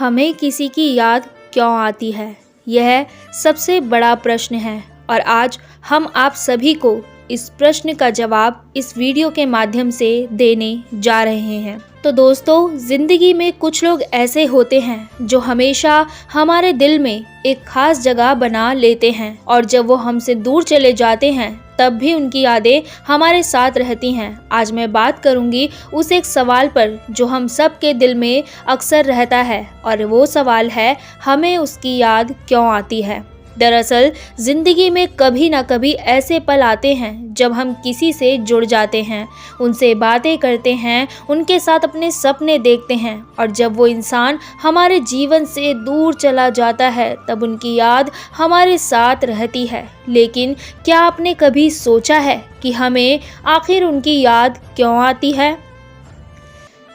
हमें किसी की याद क्यों आती है? यह सबसे बड़ा प्रश्न है और आज हम आप सभी को इस प्रश्न का जवाब इस वीडियो के माध्यम से देने जा रहे हैं। तो दोस्तों, ज़िंदगी में कुछ लोग ऐसे होते हैं जो हमेशा हमारे दिल में एक खास जगह बना लेते हैं और जब वो हमसे दूर चले जाते हैं तब भी उनकी यादें हमारे साथ रहती हैं। आज मैं बात करूंगी उस एक सवाल पर जो हम सब के दिल में अक्सर रहता है और वो सवाल है, हमें उसकी याद क्यों आती है। दरअसल ज़िंदगी में कभी ना कभी ऐसे पल आते हैं जब हम किसी से जुड़ जाते हैं, उनसे बातें करते हैं, उनके साथ अपने सपने देखते हैं और जब वो इंसान हमारे जीवन से दूर चला जाता है तब उनकी याद हमारे साथ रहती है। लेकिन क्या आपने कभी सोचा है कि हमें आखिर उनकी याद क्यों आती है?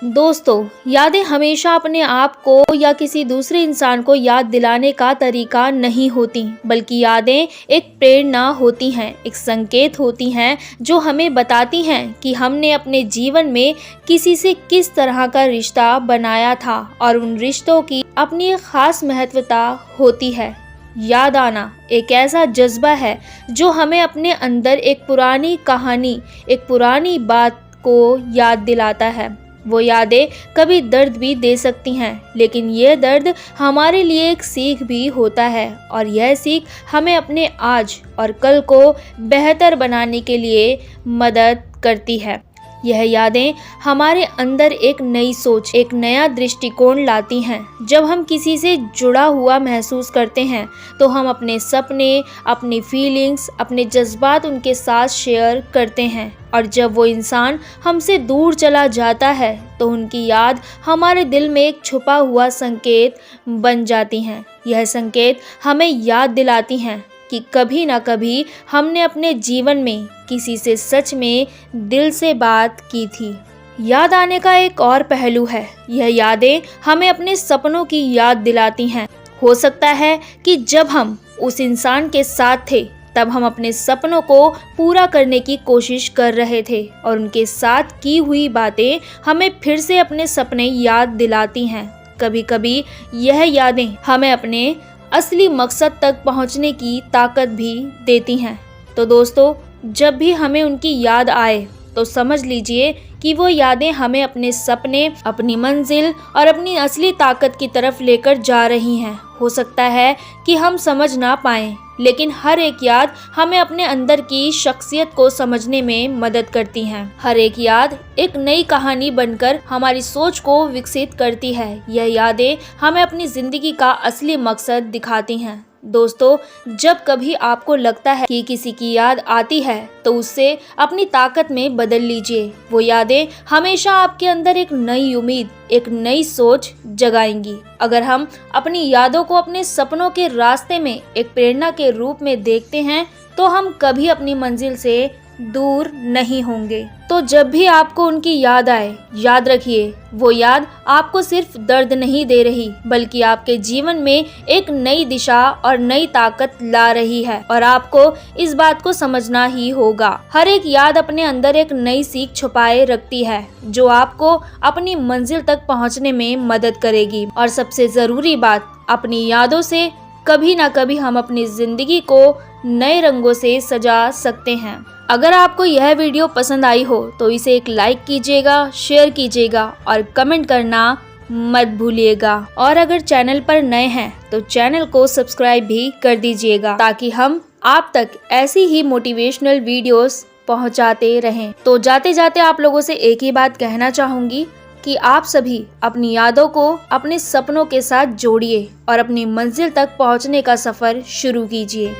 दोस्तों, यादें हमेशा अपने आप को या किसी दूसरे इंसान को याद दिलाने का तरीका नहीं होती, बल्कि यादें एक प्रेरणा होती हैं, एक संकेत होती हैं जो हमें बताती हैं कि हमने अपने जीवन में किसी से किस तरह का रिश्ता बनाया था और उन रिश्तों की अपनी एक खास महत्वता होती है। याद आना एक ऐसा जज्बा है जो हमें अपने अंदर एक पुरानी कहानी, एक पुरानी बात को याद दिलाता है। वो यादें कभी दर्द भी दे सकती हैं, लेकिन यह दर्द हमारे लिए एक सीख भी होता है और यह सीख हमें अपने आज और कल को बेहतर बनाने के लिए मदद करती है। यह यादें हमारे अंदर एक नई सोच, एक नया दृष्टिकोण लाती हैं। जब हम किसी से जुड़ा हुआ महसूस करते हैं तो हम अपने सपने, अपनी फीलिंग्स, अपने जज्बात उनके साथ शेयर करते हैं और जब वो इंसान हमसे दूर चला जाता है तो उनकी याद हमारे दिल में एक छुपा हुआ संकेत बन जाती हैं। यह संकेत हमें याद दिलाती हैं कि कभी ना कभी हमने अपने जीवन में किसी से सच में दिल से बात की थी। याद आने का एक और पहलू है, यह यादें हमें अपने सपनों की याद दिलाती हैं। हो सकता है कि जब हम उस इंसान के साथ थे तब हम अपने सपनों को पूरा करने की कोशिश कर रहे थे और उनके साथ की हुई बातें हमें फिर से अपने सपने याद दिलाती हैं। कभी कभी यह यादें हमें अपने असली मकसद तक पहुंचने की ताकत भी देती हैं। तो दोस्तों, जब भी हमें उनकी याद आए तो समझ लीजिए कि वो यादें हमें अपने सपने, अपनी मंजिल और अपनी असली ताकत की तरफ लेकर जा रही हैं। हो सकता है कि हम समझ ना पाएं, लेकिन हर एक याद हमें अपने अंदर की शख्सियत को समझने में मदद करती हैं। हर एक याद एक नई कहानी बनकर हमारी सोच को विकसित करती है। यह यादें हमें अपनी जिंदगी का असली मकसद दिखाती हैं। दोस्तों, जब कभी आपको लगता है कि किसी की याद आती है तो उससे अपनी ताकत में बदल लीजिए। वो यादें हमेशा आपके अंदर एक नई उम्मीद, एक नई सोच जगाएंगी। अगर हम अपनी यादों को अपने सपनों के रास्ते में एक प्रेरणा के रूप में देखते हैं तो हम कभी अपनी मंजिल से दूर नहीं होंगे। तो जब भी आपको उनकी याद आए, याद रखिए वो याद आपको सिर्फ दर्द नहीं दे रही, बल्कि आपके जीवन में एक नई दिशा और नई ताकत ला रही है और आपको इस बात को समझना ही होगा। हर एक याद अपने अंदर एक नई सीख छुपाए रखती है जो आपको अपनी मंजिल तक पहुंचने में मदद करेगी। और सबसे जरूरी बात, अपनी यादों से कभी ना कभी हम अपनी जिंदगी को नए रंगों से सजा सकते हैं। अगर आपको यह वीडियो पसंद आई हो तो इसे एक लाइक कीजिएगा, शेयर कीजिएगा और कमेंट करना मत भूलिएगा। और अगर चैनल पर नए हैं तो चैनल को सब्सक्राइब भी कर दीजिएगा ताकि हम आप तक ऐसी ही मोटिवेशनल वीडियोस पहुंचाते रहें। तो जाते जाते आप लोगों से एक ही बात कहना चाहूँगी कि आप सभी अपनी यादों को अपने सपनों के साथ जोड़िए और अपनी मंजिल तक पहुंचने का सफ़र शुरू कीजिए।